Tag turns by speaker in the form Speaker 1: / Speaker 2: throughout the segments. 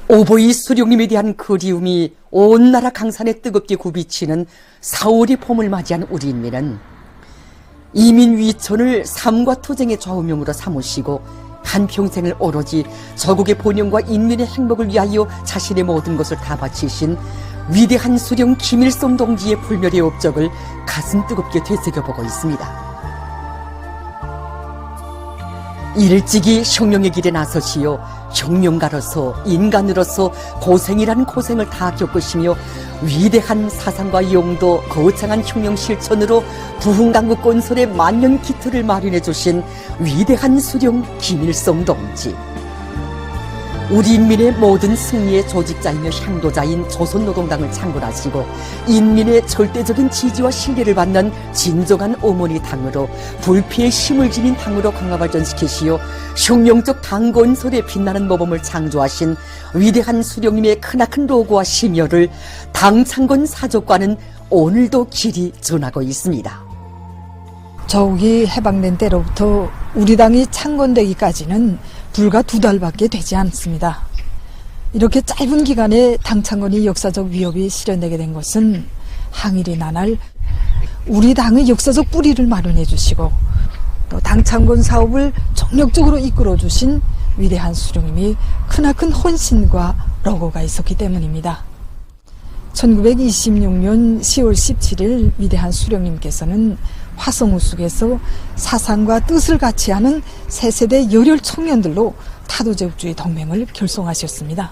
Speaker 1: 오보이 수령님에 대한 그리움이 온 나라 강산에 뜨겁게 굽이치는 4월의 봄을 맞이한 우리 인민은 이민 위천을 삶과 투쟁의 좌우명으로 삼으시고 한평생을 오로지 저국의 본영과 인민의 행복을 위하여 자신의 모든 것을 다 바치신 위대한 수령 김일성 동지의 불멸의 업적을 가슴 뜨겁게 되새겨보고 있습니다. 일찍이 혁명의 길에 나서시어 혁명가로서 인간으로서 고생이라는 고생을 다 겪으시며 위대한 사상과 용도 거창한 혁명 실천으로 부흥강국 건설의 만년 기틀을 마련해 주신 위대한 수령 김일성 동지. 우리 인민의 모든 승리의 조직자이며 향도자인 조선노동당을 창건하시고 인민의 절대적인 지지와 신뢰를 받는 진정한 어머니 당으로 불피의 힘을 지닌 당으로 강화발전시키시어 혁명적 당 건설에 빛나는 모범을 창조하신 위대한 수령님의 크나큰 로고와 심혈을 당 창건 사족과는 오늘도 길이 전하고 있습니다.
Speaker 2: 저국이 해방된 때로부터 우리 당이 창건되기까지는 불과 2달밖에 되지 않습니다. 이렇게 짧은 기간에 당 창건이 역사적 위협이 실현되게 된 것은 항일이 나날 우리 당의 역사적 뿌리를 마련해 주시고 또 당 창건 사업을 정력적으로 이끌어 주신 위대한 수령님이 크나큰 헌신과 로고가 있었기 때문입니다. 1926년 10월 17일 위대한 수령님께서는 화성우숙에서 사상과 뜻을 같이 하는 새세대 열혈 청년들로 타도제국주의 동맹을 결성하셨습니다.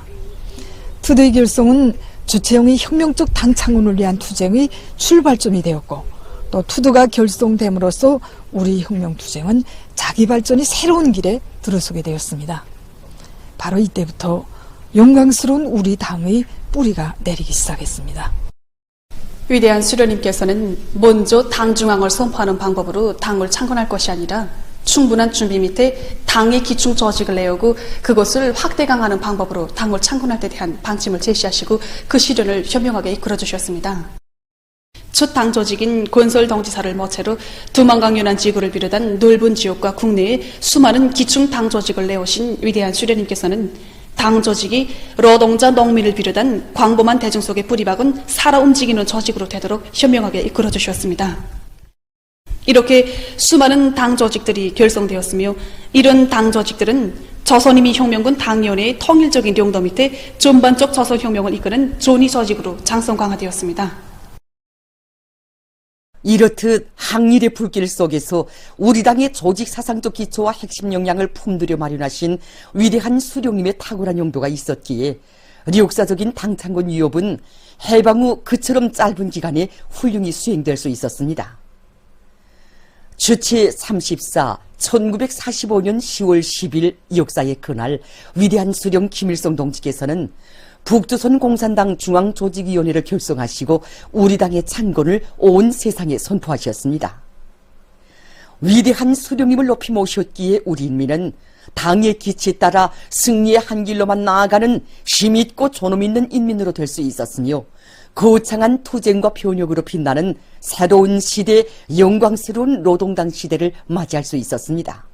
Speaker 2: 투대의 결성은 주체형의 혁명적 당 창건을 위한 투쟁의 출발점이 되었고 또 투드가 결성됨으로써 우리 혁명 투쟁은 자기 발전이 새로운 길에 들어서게 되었습니다. 바로 이때부터 영광스러운 우리 당의 뿌리가 내리기 시작했습니다.
Speaker 3: 위대한 수령님께서는 먼저 당중앙을 선포하는 방법으로 당을 창건할 것이 아니라 충분한 준비 밑에 당의 기충 조직을 내오고 그것을 확대강하는 방법으로 당을 창건할 데 대한 방침을 제시하시고 그 실현을 현명하게 이끌어 주셨습니다. 첫 당 조직인 건설동지사를 모체로 두만강연안 지구를 비롯한 넓은 지역과 국내에 수많은 기충 당 조직을 내오신 위대한 수령님께서는 당 조직이 노동자 농민을 비롯한 광범한 대중 속에 뿌리박은 살아 움직이는 조직으로 되도록 현명하게 이끌어 주셨습니다. 이렇게 수많은 당 조직들이 결성되었으며 이런 당 조직들은 조선인민혁명군 당위원회의 통일적인 용도 밑에 전반적 조선혁명을 이끄는 전위 조직으로 장성 강화되었습니다.
Speaker 1: 이렇듯 항일의 불길 속에서 우리 당의 조직 사상적 기초와 핵심 역량을 품들여 마련하신 위대한 수령님의 탁월한 용도가 있었기에 역사적인 당 창건 위협은 해방 후 그처럼 짧은 기간에 훌륭히 수행될 수 있었습니다. 주체 34, 1945년 10월 10일 역사의 그날 위대한 수령 김일성 동지께서는 북조선 공산당 중앙조직위원회를 결성하시고 우리 당의 창건을 온 세상에 선포하셨습니다. 위대한 수령님을 높이 모셨기에 우리 인민은 당의 기치에 따라 승리의 한 길로만 나아가는 힘있고 존엄 있는 인민으로 될 수 있었으며 거창한 투쟁과 변혁으로 빛나는 새로운 시대, 영광스러운 노동당 시대를 맞이할 수 있었습니다.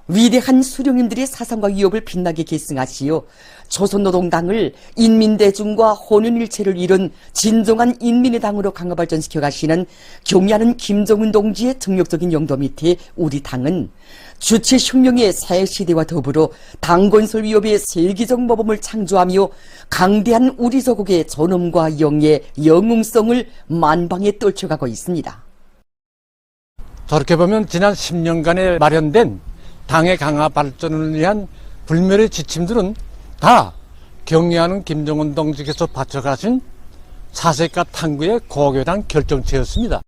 Speaker 1: 위대한 수령님들의 사상과 위협을 빛나게 계승하시어 조선노동당을 인민대중과 혼연일체를 이룬 진정한 인민의 당으로 강화발전시켜 가시는 경의하는 김정은 동지의 정력적인 용도 밑에 우리 당은 주체 혁명의 새 시대와 더불어 당건설 위협의 세계적 모범을 창조하며 강대한 우리 조국의 존엄과 영예, 영웅성을 만방에 떨쳐가고 있습니다.
Speaker 4: 저렇게 보면 지난 10년간에 마련된 당의 강화 발전을 위한 불멸의 지침들은 다 경의하는 김정은 동지께서 바쳐가신 사색과 탐구의 고교당 결정체였습니다.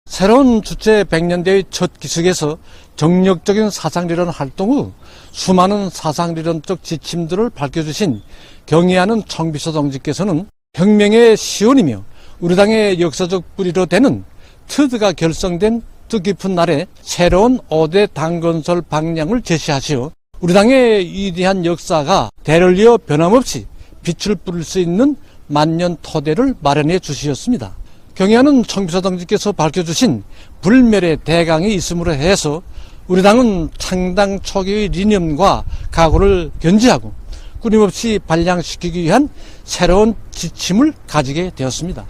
Speaker 4: 새로운 주체 100년대의 첫 기석에서 정력적인 사상리론 활동 후 수많은 사상리론적 지침들을 밝혀주신 경의하는 청비서 동지께서는 혁명의 시온이며 우리 당의 역사적 뿌리로 되는 트드가 결성된 뜻깊은 날에 새로운 5대 당건설 방향을 제시하시어 우리 당의 위대한 역사가 대를 이어 변함없이 빛을 뿌릴 수 있는 만년 토대를 마련해 주시었습니다. 경의하는 청비서 동지께서 밝혀주신 불멸의 대강이 있음으로 해서 우리 당은 창당 초기의 이념과 각오를 견지하고 끊임없이 발량시키기 위한 새로운 지침을 가지게 되었습니다.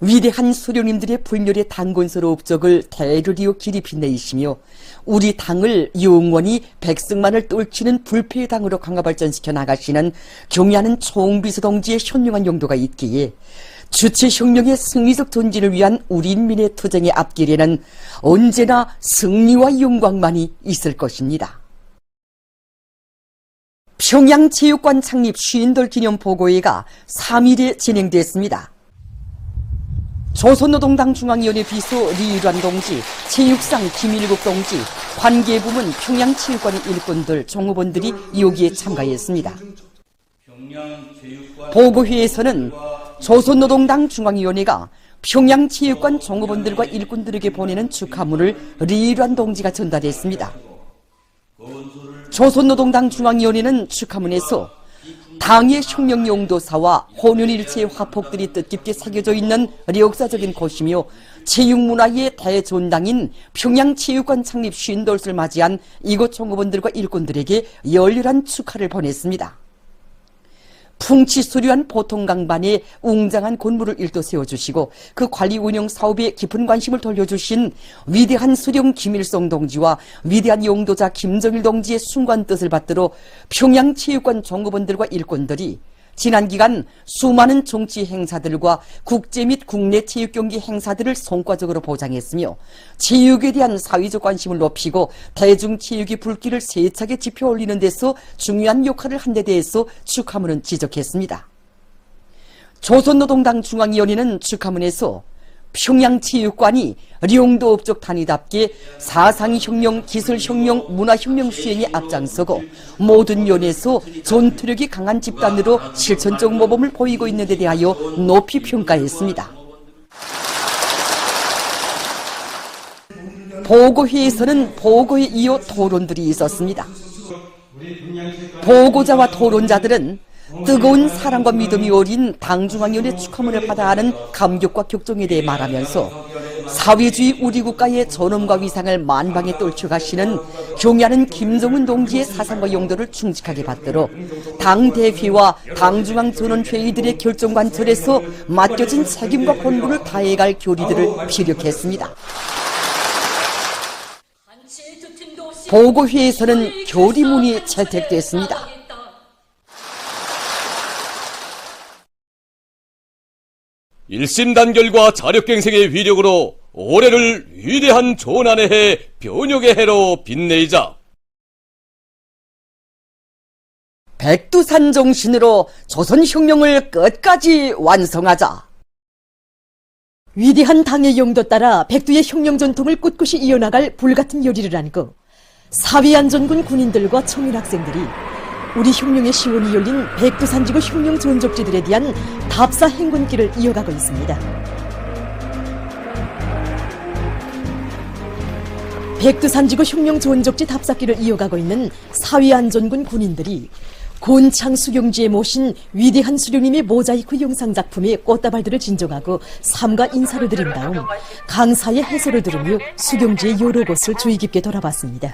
Speaker 1: 위대한 수령님들의 불멸의 단건서로 업적을 대르리오 길이 빛내이시며 우리 당을 영원히 백성만을 똘치는 불패의 당으로 강화발전시켜 나가시는 경의하는 총비서동지의 현명한 용도가 있기에 주체혁명의 승리적 전진을 위한 우리 인민의 투쟁의 앞길에는 언제나 승리와 영광만이 있을 것입니다. 평양체육관 창립 50돌 기념 보고회가 3일에 진행됐습니다. 조선노동당 중앙위원회 비서 리일환 동지, 체육상 김일국 동지, 관계부문 평양체육관의 일꾼들, 종업원들이 여기에 참가했습니다. 보고회에서는 조선노동당 중앙위원회가 평양체육관 종업원들과 일꾼들에게 보내는 축하문을 리일환 동지가 전달했습니다. 조선노동당 중앙위원회는 축하문에서 당의 혁명 용도사와 혼연일체의 화폭들이 뜻깊게 새겨져 있는 역사적인 곳이며 체육문화의 대존당인 평양체육관 창립 50돌을 맞이한 이곳 종업원들과 일꾼들에게 열렬한 축하를 보냈습니다. 풍치수려한 보통강반에 웅장한 건물을 일도 세워주시고 그 관리 운영 사업에 깊은 관심을 돌려주신 위대한 수령 김일성 동지와 위대한 용도자 김정일 동지의 순간 뜻을 받들어 평양체육관 종업원들과 일꾼들이 지난 기간 수많은 정치 행사들과 국제 및 국내 체육경기 행사들을 성과적으로 보장했으며 체육에 대한 사회적 관심을 높이고 대중체육의 불길을 세차게 지펴 올리는 데서 중요한 역할을 한 데 대해서 축하문은 지적했습니다. 조선노동당 중앙위원회는 축하문에서 평양체육관이 령도 업적 단위답게 사상혁명, 기술혁명, 문화혁명 수행에 앞장서고 모든 면에서 전투력이 강한 집단으로 실천적 모범을 보이고 있는 데 대하여 높이 평가했습니다. 보고회에서는 보고에 이어 토론들이 있었습니다. 보고자와 토론자들은 뜨거운 사랑과 믿음이 어린 당중앙위원회 축하문을 받아 하는 감격과 격정에 대해 말하면서 사회주의 우리 국가의 전엄과 위상을 만방에 떨쳐가시는 경의하는 김정은 동지의 사상과 용도를 충직하게 받들어 당대회와 당중앙 전원회의들의 결정관철에서 맡겨진 책임과 권고를 다해갈 교리들을 피력했습니다. 보고회에서는 교리문이 채택됐습니다.
Speaker 5: 일심단결과 자력갱생의 위력으로 올해를 위대한 조난의 해, 변혁의 해로 빛내이자
Speaker 1: 백두산 정신으로 조선혁명을 끝까지 완성하자. 위대한 당의 용도 따라 백두의 혁명 전통을 꿋꿋이 이어나갈 불같은 열의를 안고 사위안전군 군인들과 청년학생들이 우리 혁명의 시원이 열린 백두산지구 혁명 전적지들에 대한 답사 행군길을 이어가고 있습니다. 백두산지구 혁명 전적지 답사길을 이어가고 있는 사위안전군 군인들이 곤창 수경지에 모신 위대한 수령님의 모자이크 영상 작품에 꽃다발들을 진정하고 삼가 인사를 드린 다음 강사의 해설을 들으며 수경지의 여러 곳을 주의 깊게 돌아봤습니다.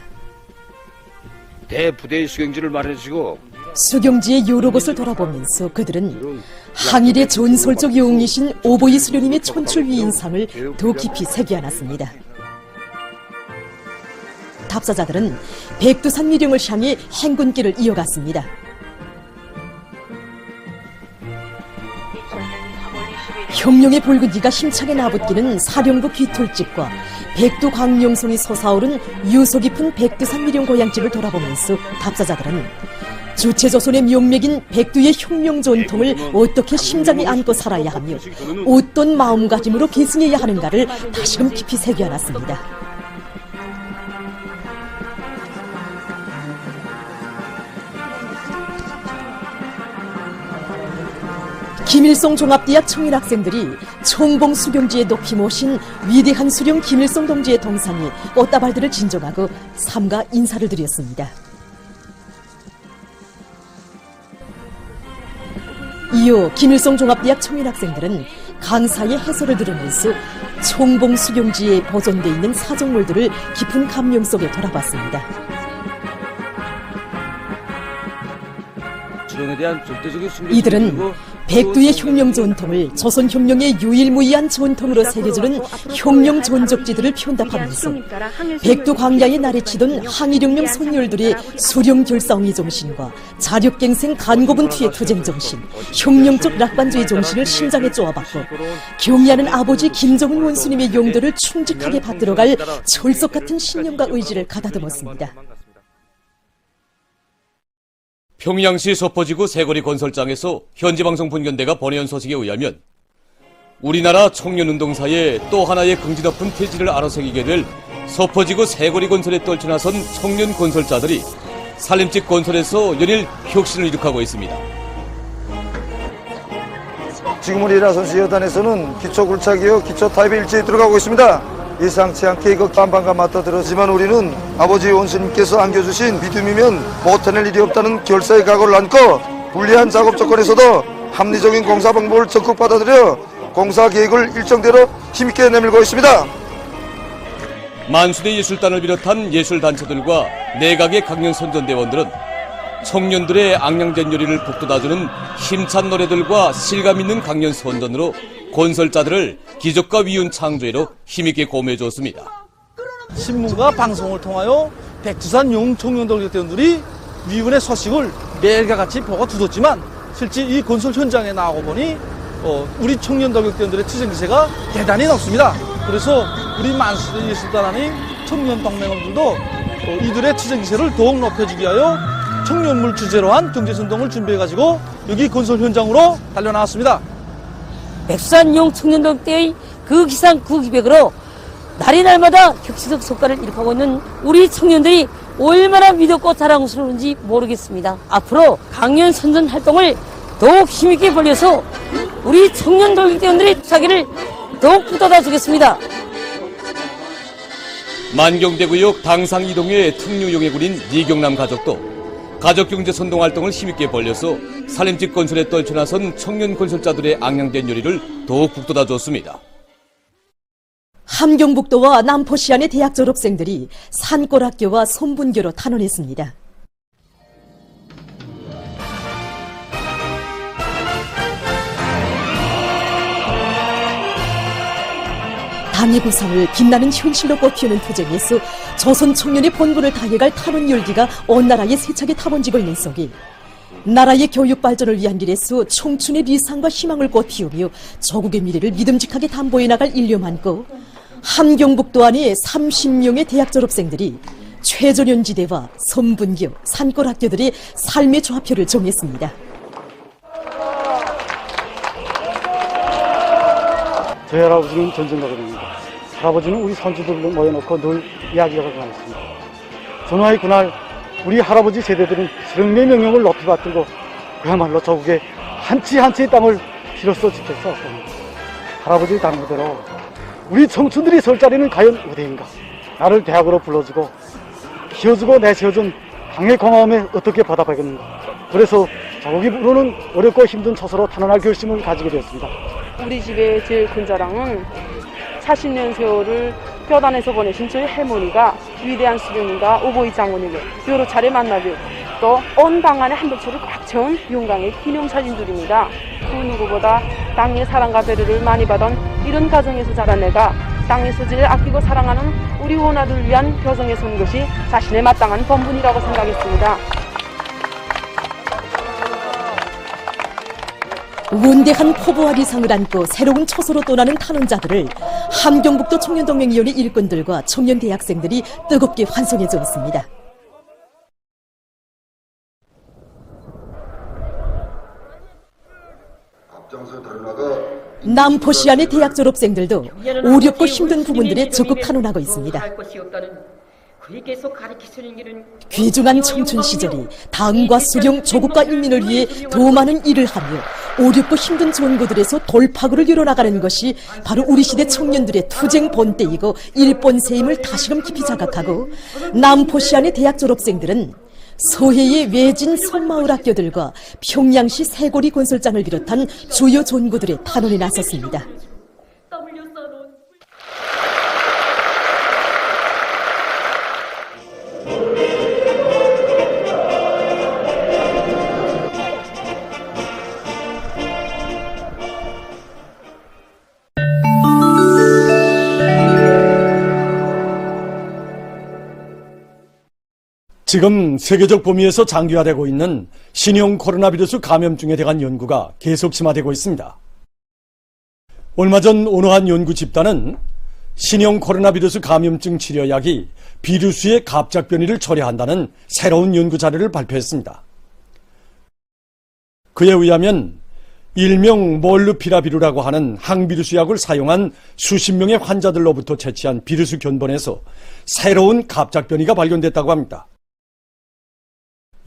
Speaker 6: 대부대의 수경지를 말해주시고
Speaker 1: 수경지의 여러 곳을 돌아보면서 그들은 항일의 전설적 영웅이신 오보이 수령님의 촌출 위인상을 더 깊이 새겨안았습니다. 답사자들은 백두산 미령을 향해 행군길을 이어갔습니다. 혁명의 붉은기가 힘차게 나붙기는 사령부 귀톨집과 백두 광룡성이 솟아오른 유서 깊은 백두산 미령 고향집을 돌아보면서 답사자들은 주체조선의 명맥인 백두의 혁명 전통을 어떻게 심장에 안고 살아야 하며 어떤 마음가짐으로 계승해야 하는가를 다시금 깊이 새겨안았습니다. 김일성 종합대학 청일학생들이 총봉 수경지에 높이 모신 위대한 수령 김일성 동지의 동상에 꽃다발들을 진정하고 삼가 인사를 드렸습니다. 이어 김일성 종합대학 청일학생들은 강사의 해설을 들으면서 총봉 수경지에 보존되어 있는 사정물들을 깊은 감명 속에 돌아봤습니다.
Speaker 6: 가치론에 대한 절대적인 순비.
Speaker 1: 이들은 백두의 혁명 전통을 조선 혁명의 유일무이한 전통으로 새겨주는 혁명 전적지들을 편답하면서 백두 광야에 나래치던 항일혁명 선열들의 수령 결사의 정신과 자력갱생 간고분투의 투쟁 정신, 혁명적 낙관주의 정신을 심장에 쪼아박고 경의하는 아버지 김정은 원수님의 용도를 충직하게 받들어갈 철석 같은 신념과 의지를 가다듬었습니다.
Speaker 5: 평양시 서퍼지구 세거리 건설장에서 현지방송 분견대가 보내온 소식에 의하면 우리나라 청년운동사에 또 하나의 긍지 높은 태질을 알아서기게 될 서퍼지구 세거리 건설에 떨쳐나선 청년 건설자들이 산림집 건설에서 연일 혁신을 이룩하고 있습니다.
Speaker 7: 지금 우리 라선시 여단에서는 기초굴착이요 기초타입에 일제히 들어가고 있습니다. 예상치 않게 이거 깜방과 맞닥뜨렸지만 우리는 아버지 원수님께서 안겨주신 믿음이면 못해낼 일이 없다는 결사의 각오를 안고 불리한 작업 조건에서도 합리적인 공사 방법을 적극 받아들여 공사 계획을 일정대로 힘있게 내밀고 있습니다.
Speaker 5: 만수대 예술단을 비롯한 예술단체들과 내각의 강연 선전대원들은 청년들의 앙양된 요리를 북돋아주는 힘찬 노래들과 실감 있는 강연 선전으로 건설자들을 기적과 위훈 창조회로 힘있게 고무해 줬습니다.
Speaker 8: 신문과 방송을 통하여 백두산 용청년돌격대원들이 위훈의 소식을 매일과 같이 보고 두었지만 실제 이 건설 현장에 나오고 보니 우리 청년돌격대원들의 투쟁기세가 대단히 높습니다. 그래서 우리 만수대 예술단안의 청년 동맹원들도 이들의 투쟁기세를 더욱 높여주기 위하여 청년물 주제로 한 경제선동을 준비해가지고 여기 건설 현장으로 달려나왔습니다.
Speaker 9: 백두산용 청년돌격대의 그 기상 그 기백으로 날이 날마다 격시적 성과를 일으키고 있는 우리 청년들이 얼마나 믿었고 자랑스러운지 모르겠습니다. 앞으로 강연 선전 활동을 더욱 힘있게 벌려서 우리 청년돌격대원들의 사기를 더욱 붙여다 주겠습니다.
Speaker 5: 만경대구역 당상 이동의 특류용해군인 이경남 가족도 가족경제 선동활동을 힘있게 벌려서 산림집 건설에 떨쳐나선 청년 건설자들의 앙양된 요리를 더욱 북돋아 줬습니다.
Speaker 1: 함경북도와 남포시안의 대학 졸업생들이 산골학교와 손분교로 탄원했습니다. 당의 구상을 빛나는 현실로 꽃피우는 투쟁에서 조선 청년의 본분을 다해갈 탄원 열기가 온 나라에 세차게 타번지고 있는 속에 나라의 교육 발전을 위한 길에서 청춘의 비상과 희망을 꽃피우며 조국의 미래를 믿음직하게 담보해 나갈 인류 많고 함경북도 안에 30명의 대학 졸업생들이 최전현지대와 선분교, 산골학교들의 삶의 좌표를 정했습니다.
Speaker 10: 저희 할아버지는 전쟁가거든요. 할아버지는 우리 선주들로 모여놓고 늘 이야기하고 다녔습니다. 전화의 그날 우리 할아버지 세대들은 실행의 명령을 높이 받들고 그야말로 조국의 한치 한치의 땀을 피로써 지켜싸웠습니다. 할아버지 당부대로 우리 청춘들이 설 자리는 과연 어디인가? 나를 대학으로 불러주고 키워주고 내세워준 당의 고마움에 어떻게 보답하겠는가? 그래서 조국이 부르는 어렵고 힘든 처소로 탄원할 결심을 가지게 되었습니다.
Speaker 11: 우리 집의 제일 큰 자랑은 40년 세월을 뼈단에서 보내신 저희 할머니가 위대한 수령님과 오보이 장군에게 여러 차례 만나뵙 또 온 방안에 한 벽처를 꽉 채운 용강의 기념사진들입니다. 그 누구보다 땅의 사랑과 배려를 많이 받은 이런 가정에서 자란 애가 땅의 소재를 아끼고 사랑하는 우리 원아들 위한 교정에 선 것이 자신의 마땅한 본분이라고 생각했습니다.
Speaker 1: 원대한 포부와 리상을 안고 새로운 처소로 떠나는 탄원자들을 함경북도 청년동맹위원회 일꾼들과 청년 대학생들이 뜨겁게 환송해줘 있습니다. 남포시안의 대학 졸업생들도 어렵고 힘든 부분들에 적극 탄원하고 있습니다. 귀중한 청춘 시절이 당과 수령, 조국과 인민을 위해 더 많은 일을 하며 어렵고 힘든 전고들에서 돌파구를 이뤄나가는 것이 바로 우리 시대 청년들의 투쟁 본때이고 일본세임을 다시금 깊이 자각하고 남포시안의 대학 졸업생들은 서해의 외진 섬마을 학교들과 평양시 세고리 건설장을 비롯한 주요 전고들의 탄원에 나섰습니다.
Speaker 6: 지금 세계적 범위에서 장기화되고 있는 신형 코로나 비루스 감염증에 대한 연구가 계속 심화되고 있습니다. 얼마 전 어느 한 연구 집단은 신형 코로나 비루스 감염증 치료약이 비루스의 갑작 변이를 초래한다는 새로운 연구 자료를 발표했습니다. 그에 의하면 일명 몰누피라비루라고 하는 항비루스 약을 사용한 수십 명의 환자들로부터 채취한 비루스 견본에서 새로운 갑작 변이가 발견됐다고 합니다.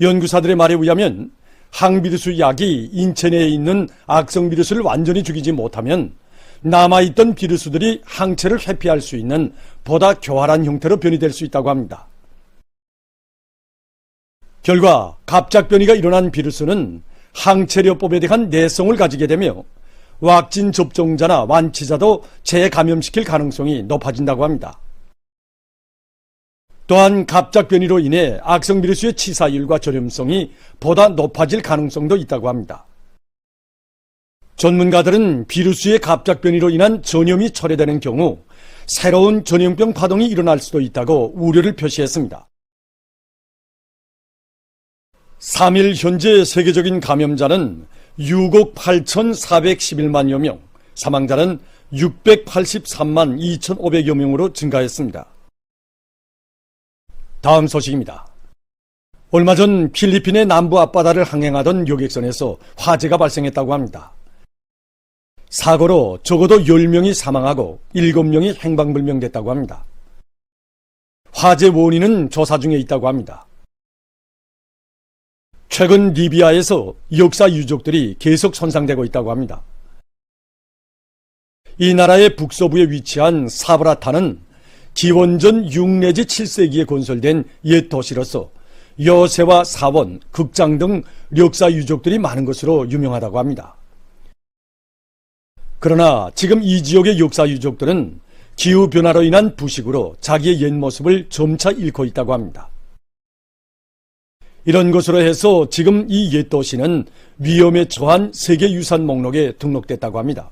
Speaker 6: 연구사들의 말에 의하면 항비루스 약이 인체 내에 있는 악성 비루스를 완전히 죽이지 못하면 남아있던 비루스들이 항체를 회피할 수 있는 보다 교활한 형태로 변이될 수 있다고 합니다. 결과 갑작 변이가 일어난 비루스는 항체료법에 대한 내성을 가지게 되며 왁진 접종자나 완치자도 재감염시킬 가능성이 높아진다고 합니다. 또한 갑작 변이로 인해 악성 비루스의 치사율과 전염성이 보다 높아질 가능성도 있다고 합니다. 전문가들은 비루스의 갑작 변이로 인한 전염이 초래되는 경우 새로운 전염병 파동이 일어날 수도 있다고 우려를 표시했습니다. 3일 현재 세계적인 감염자는 6억 8,411만여 명, 사망자는 683만 2,500여 명으로 증가했습니다. 다음 소식입니다. 얼마 전 필리핀의 남부 앞바다를 항행하던 여객선에서 화재가 발생했다고 합니다. 사고로 적어도 10명이 사망하고 7명이 행방불명됐다고 합니다. 화재 원인은 조사 중에 있다고 합니다. 최근 리비아에서 역사 유적들이 계속 손상되고 있다고 합니다. 이 나라의 북서부에 위치한 사브라타는 기원전 6 내지 7세기에 건설된 옛 도시로서 여세와 사원, 극장 등 역사 유적들이 많은 것으로 유명하다고 합니다. 그러나 지금 이 지역의 역사 유적들은 기후변화로 인한 부식으로 자기의 옛 모습을 점차 잃고 있다고 합니다. 이런 것으로 해서 지금 이 옛 도시는 위험에 처한 세계유산 목록에 등록됐다고 합니다.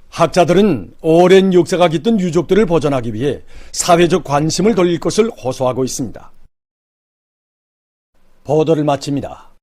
Speaker 6: 학자들은 오랜 역사가 깃든 유적들을 보존하기 위해 사회적 관심을 돌릴 것을 호소하고 있습니다. 보도를 마칩니다.